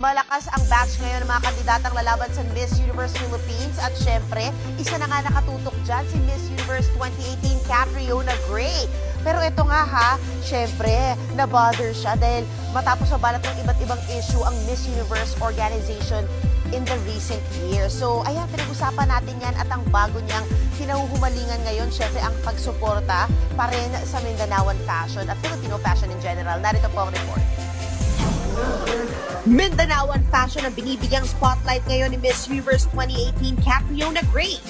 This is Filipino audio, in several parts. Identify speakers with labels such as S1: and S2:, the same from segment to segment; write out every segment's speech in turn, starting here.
S1: Malakas ang batch ngayon ng mga kandidatang lalaban sa Miss Universe Philippines at syempre, isa na nga nakatutok dyan si Miss Universe 2018 Catriona Gray. Pero ito nga ha, syempre, na-bother siya dahil matapos mabalat ng iba't ibang issue ang Miss Universe organization in the recent years. So, ayan, pinag-usapan natin yan at ang bago niyang kinahuhumalingan ngayon, syempre, ang pagsuporta pa rin sa Mindanaoan fashion at Filipino fashion in general. Narito po ang report. Mindanaoan fashion ang binibigyang spotlight ngayon ni Miss Universe 2018 Catriona Gray.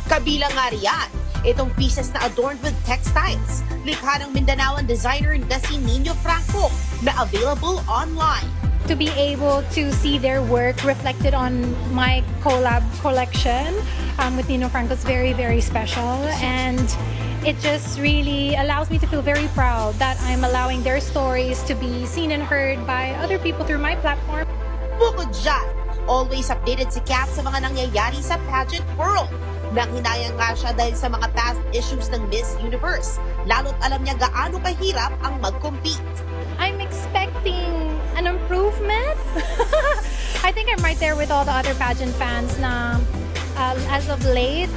S1: Kabilang nga riyan, itong pieces na adorned with textiles, likha ng Mindanaoan designer na si Nino Franco na available online.
S2: To be able to see their work reflected on my collab collection with Nino Franco is very, very special, and it just really allows me to feel very proud that I'm allowing their stories to be seen and heard by other people through my platform.
S1: Bukod dyan, always updated si Kat sa mga nangyayari sa pageant world. Nanghinayang nga siya dahil sa mga past issues ng Miss Universe, lalo't alam niya gaano kahirap ang mag-compete.
S2: I'm expecting an improvement. I think I'm right there with all the other pageant fans na as of late,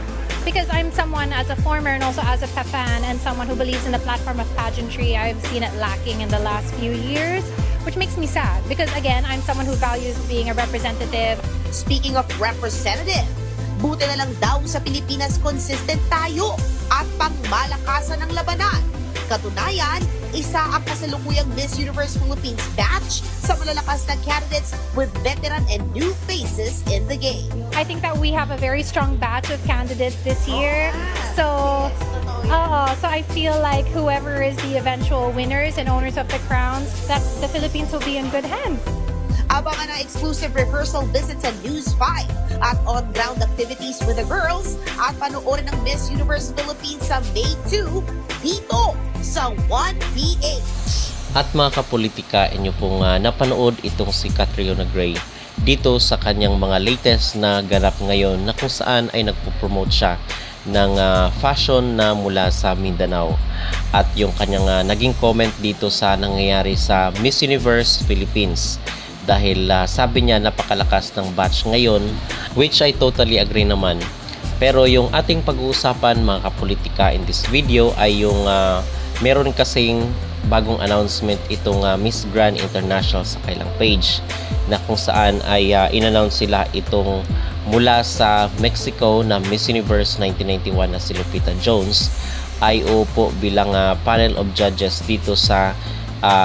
S2: because I'm someone as a former and also as a fan and someone who believes in the platform of pageantry, I've seen it lacking in the last few years, which makes me sad because again, I'm someone who values being a representative.
S1: Speaking of representative, buti na lang daw sa Pilipinas consistent tayo at pangmalakasan ng labanan. Katunayan, isa ang kasalukuyang Miss Universe Philippines batch sa malalakas na candidates with veteran and new faces in the game.
S2: I think that we have a very strong batch of candidates this year. So I feel like whoever is the eventual winners and owners of the crowns, that the Philippines will be in good hands.
S1: Abangan ang exclusive rehearsal visits sa News 5 at on-ground activities with the girls at panoorin ng Miss Universe Philippines sa May 2 dito sa 1PH.
S3: At mga kapolitika, inyo pong napanood itong si Catriona Gray dito sa kanyang mga latest na ganap ngayon na kung saan ay nagpo-promote siya ng fashion na mula sa Mindanao. At yung kanyang naging comment dito sa nangyayari sa Miss Universe Philippines. Dahil sabi niya napakalakas ng batch ngayon, which I totally agree naman. Pero yung ating pag-uusapan mga kapolitika in this video ay yung meron kasing bagong announcement itong Miss Grand International sa kailang page na kung saan ay in-announce sila itong mula sa Mexico na Miss Universe 1991 na si Lupita Jones ay upo bilang panel of judges dito sa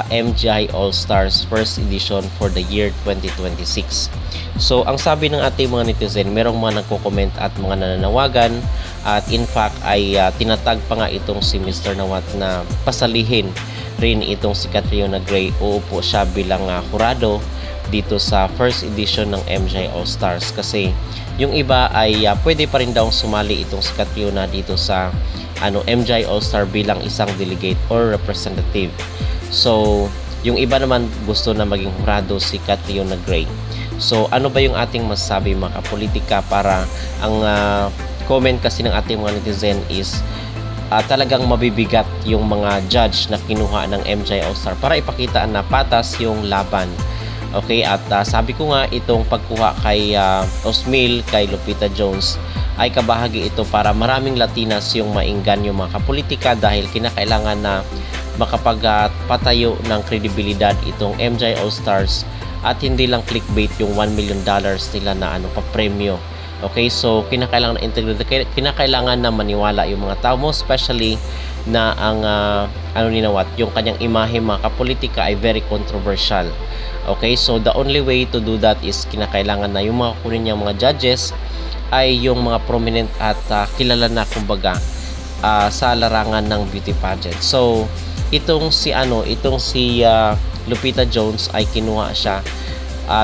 S3: MGI All-Stars First Edition for the year 2026. So, ang sabi ng ating mga netizen, merong mga nagko-comment at mga nananawagan at in fact ay tinatag pa nga itong si Mr. Nawat na pasalihin rin itong si Catriona Gray. Uupo siya bilang jurado dito sa first edition ng MGI All-Stars kasi yung iba ay pwede pa rin daw sumali itong si Catriona dito sa MGI All-Star bilang isang delegate or representative. So, yung iba naman gusto na maging jurado si Catriona Gray. So, ano ba yung ating masasabi mga kapolitika para ang comment kasi ng ating mga netizen is talagang mabibigat yung mga judge na kinuha ng MGI All-Star para ipakita na patas yung laban. Okay, at sabi ko nga itong pagkuha kay Osmil, kay Lupita Jones ay kabahagi ito para maraming Latinas yung mainggan yung mga kapolitika dahil kinakailangan na makapagpatayo ng kredibilidad itong MGI All-Stars at hindi lang clickbait yung $1 million nila na pa-premyo. Okay, so kinakailangan na integrity, kinakailangan na maniwala yung mga tao mo, especially na ang ninawat, yung kanyang imahe mga kapolitika ay very controversial. Okay, so the only way to do that is kinakailangan na yung mga kunin niyang mga judges ay yung mga prominent at kilala na kumbaga sa larangan ng beauty pageant. So itong si Lupita Jones ay kinuha siya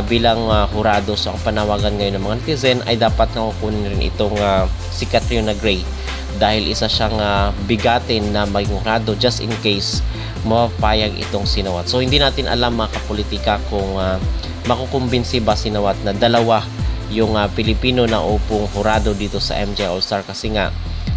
S3: bilang jurado. So ang panawagan ngayon ng mga netizen ay dapat na kukunin rin itong si Catriona Gray dahil isa siyang bigatin na maging jurado just in case mapapayag itong sinawat. So hindi natin alam mga kapolitika kung makukumbinsi ba sinawat na dalawa yung Pilipino na upong jurado dito sa MGI All-Star kasi nga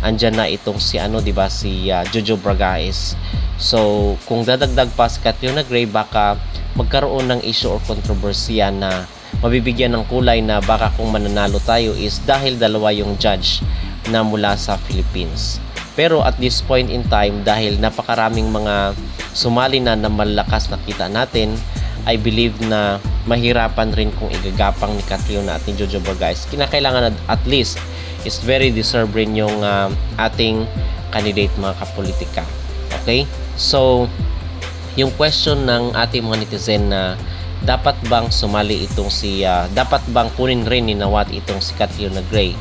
S3: andyan na itong si di ba, si Jojo Bragaez. So, kung dadagdag pa si Catriona Gray, baka magkaroon ng issue or kontrobersiya na mabibigyan ng kulay na baka kung mananalo tayo is dahil dalawa yung judge na mula sa Philippines. Pero at this point in time, dahil napakaraming mga sumali na malakas na kita natin, I believe na mahirapan rin kung igagapang ni Catriona at ni Jojo Bragaez. Kinakailangan na at least is very deserved rin yung ating candidate mga kapolitika. Okay? So, yung question ng ating mga netizen na dapat bang sumali itong dapat bang kunin rin ni Nawat itong si Catriona Gray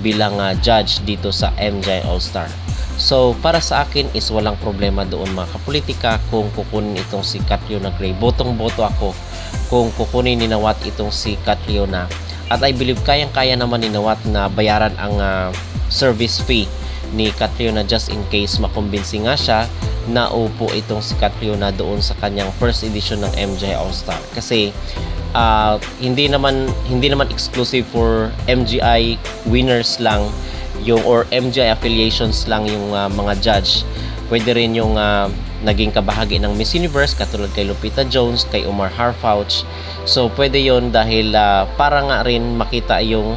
S3: bilang judge dito sa MJ All-Star. So, para sa akin is walang problema doon mga kapolitika kung kukunin itong si Catriona Gray. Botong-boto ako kung kukunin ni Nawat itong si Catriona. At I believe kayang-kaya naman ni Nawat na bayaran ang service fee ni Catriona just in case makumbinsi nga siya na upo itong si Catriona doon sa kanyang first edition ng MJ All-Star. Kasi hindi naman exclusive for MGI winners lang yung or MGI affiliations lang yung mga judge. Pwede rin yung naging kabahagi ng Miss Universe katulad kay Lupita Jones, kay Omar Harfouch. So pwede yon dahil para nga rin makita yung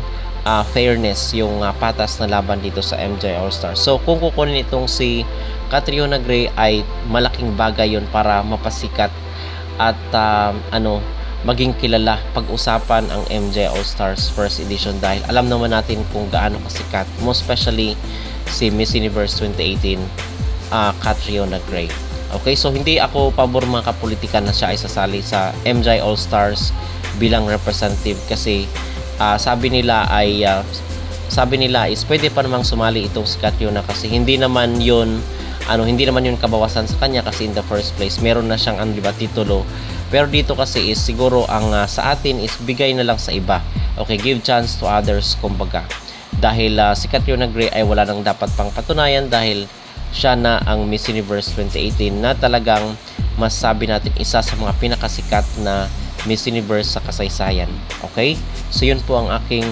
S3: fairness, yung patas na laban dito sa MJ All-Star. So kung kukunin itong si Catriona Gray ay malaking bagay yon para mapasikat at maging kilala pag-usapan ang MJ All-Stars First Edition dahil alam naman natin kung gaano kasikat, most especially si Miss Universe 2018 Catriona Gray. Okay, so hindi ako pabor mga kapolitika na siya ay sasali sa MJ All-Stars bilang representative kasi sabi nila is pwede pa namang sumali itong si Catriona kasi hindi naman yun kabawasan sa kanya kasi in the first place meron na siyang titulo. Pero dito kasi is siguro ang sa atin is bigay na lang sa iba. Okay, give chance to others kumbaga. Dahil si Catriona Gray ay wala nang dapat pang patunayan dahil siya na ang Miss Universe 2018 na talagang masasabi natin isa sa mga pinakasikat na Miss Universe sa kasaysayan. Okay? So yun po ang aking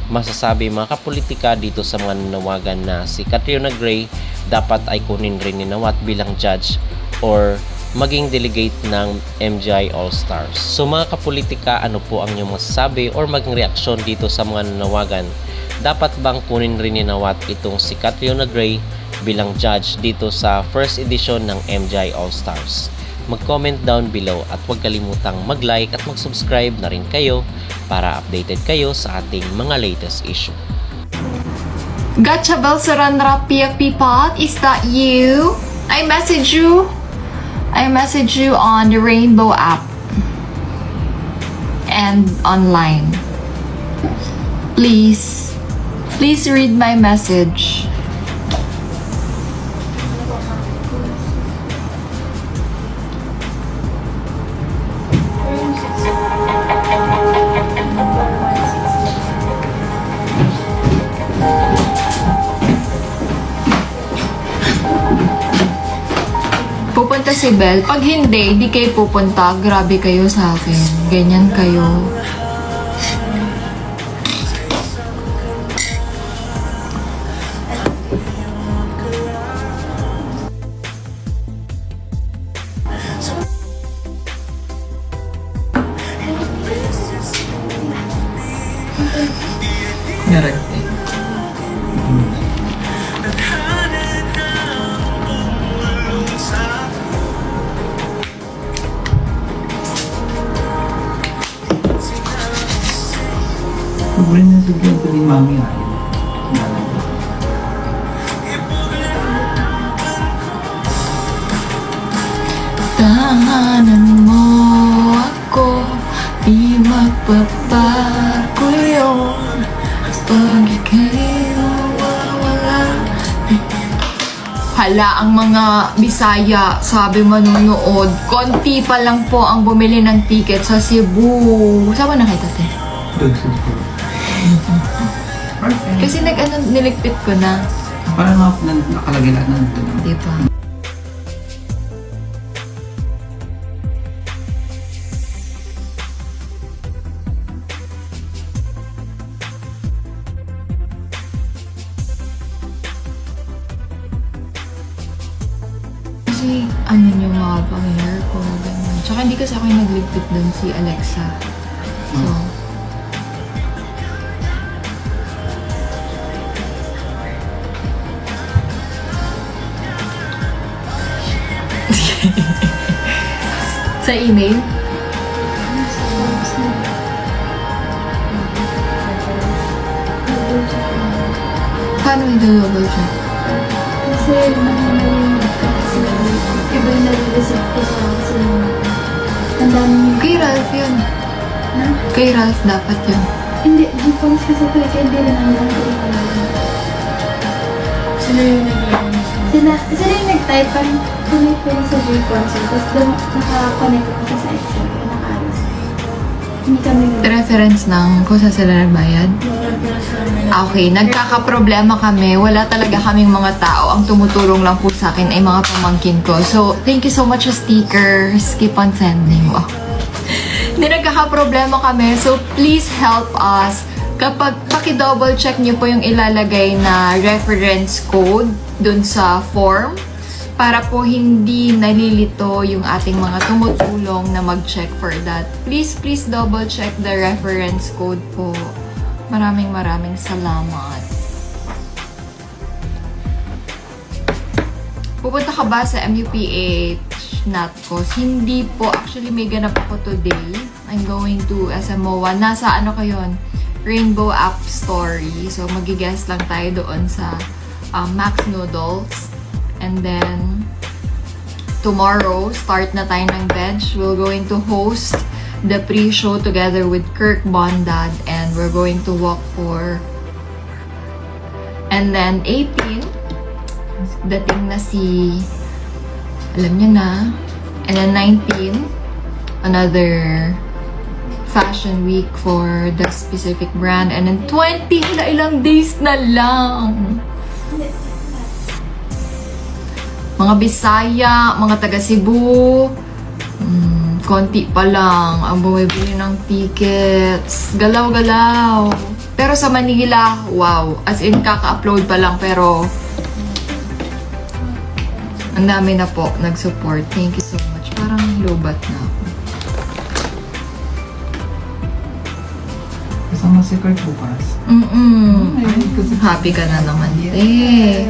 S3: masasabi mga kapolitika dito sa mga nanawagan na si Catriona Gray dapat ay kunin rin ni Nawat bilang judge or maging delegate ng MGI All-Stars. So mga kapolitika, ano po ang inyong masasabi or maging reaksyon dito sa mga nanawagan? Dapat bang kunin rin ni Nawat itong si Catriona Gray bilang judge dito sa first edition ng MGI All-Stars? Mag-comment down below at huwag kalimutang mag-like at mag-subscribe na rin kayo para updated kayo sa ating mga latest issue.
S4: Gotcha Bell Sarandra PFP Pot, is that you? I message you on the Rainbow app and online. Please read my message. Pupunta si Belle. Pag hindi, di kayo pupunta. Grabe kayo sa akin. Ganyan kayo.
S5: Pag-rin na bigyan ko ni Mami ay.
S4: Tahanan mo ako, di magbabago yun. Pag ika'y mawawala. Hala, ang mga Bisaya, sabi manunood, konti pa lang po ang bumili ng ticket sa Cebu. Saan ba nakita te?
S5: Doon sa school. Perfect.
S4: Kasi niligpit ko na.
S5: Parang nakalagay lahat na nandun.
S4: Diba? ano niyo mga pang hair ko, ganyan. Tsaka hindi kasi ako yung nagligpit dun, si Alexa. So, sa email? Paano ito double check?
S6: Kasi nangyayari kasi iba yung nare-receive ko sa kasi ang dami yung
S4: Kay Ralph yun.
S6: na?
S4: Kay Ralph dapat yun.
S6: Hindi, default kasi ko kaya hindi rin naman ko
S7: Sila yung nag-learn.
S6: sila yung nag-type parang connect ko yung sa G-Console tapos naka-connect ako sa Excel kaya naka-ayos. Hindi kami
S4: Reference ng kung saan sila nagbayad. Okay, nagkakaproblema kami. Wala talaga kaming mga tao. Ang tumutulong lang po sa akin ay mga pamangkin ko. So, thank you so much sa stickers. Keep on sending. Wow. Hindi nagkakaproblema kami. So, please help us. Kapag paki-double check niyo po yung ilalagay na reference code dun sa form para po hindi nalilito yung ating mga tumutulong na mag-check for that. Please double check the reference code po. Maraming salamat. Pupunta ka ba sa MUPH NATCOS? Hindi po. Actually, may ganap ako today. I'm going to SMO1. Nasa ano kayo yun? Rainbow App Story. So, magigess lang tayo doon sa Max Noodles. And then, tomorrow, start na tayo ng bench. We're going to host the pre-show together with Kirk Bondad and we're going to walk for. And then, 18, dating na si, alam niyo na. And then, 19, another fashion week for the specific brand. And then, 20, na ilang days na lang. Mga Bisaya, mga taga Cebu, konti pa lang ang bumibili ng tickets. Galaw-galaw. Pero sa Manila, wow. As in, kaka-upload pa lang pero ang dami na po nag-support. Thank you so much. Parang lobat na ako.
S5: Kasama si Kurt bukas.
S4: Happy ka na naman, eh.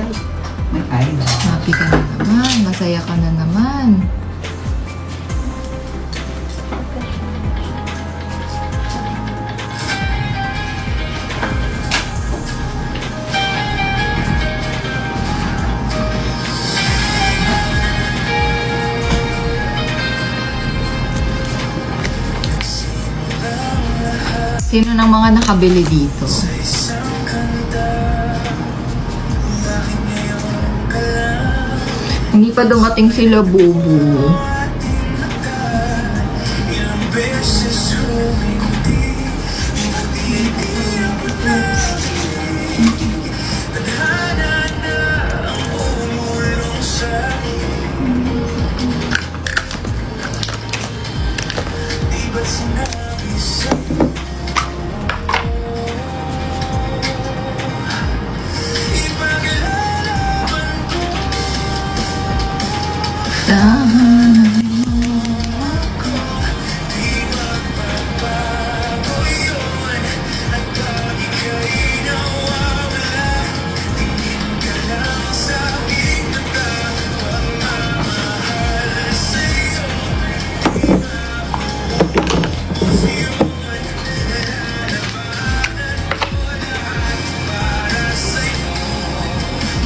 S5: May idol.
S4: Happy ka na naman. Masaya ka na naman. Sino ng mga nakabili dito? Hindi pa dumating sila, Bubu.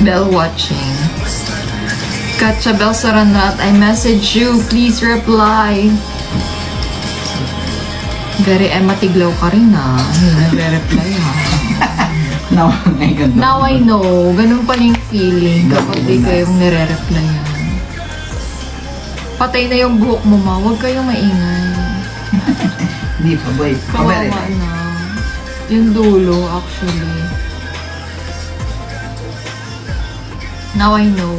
S4: Bell watching. Katja Bell Saranat, I message you. Please reply. Very Emma Tiglaw ka rin ah. Hindi nagre-reply ha. Now I know. Ganun pa yung feeling kapag di kayong nire-replyan. Patay na yung buhok mo ma. Huwag kayong maingay.
S5: Hindi pa, boy.
S4: Kawawa na. Yung dulo actually. Now I know.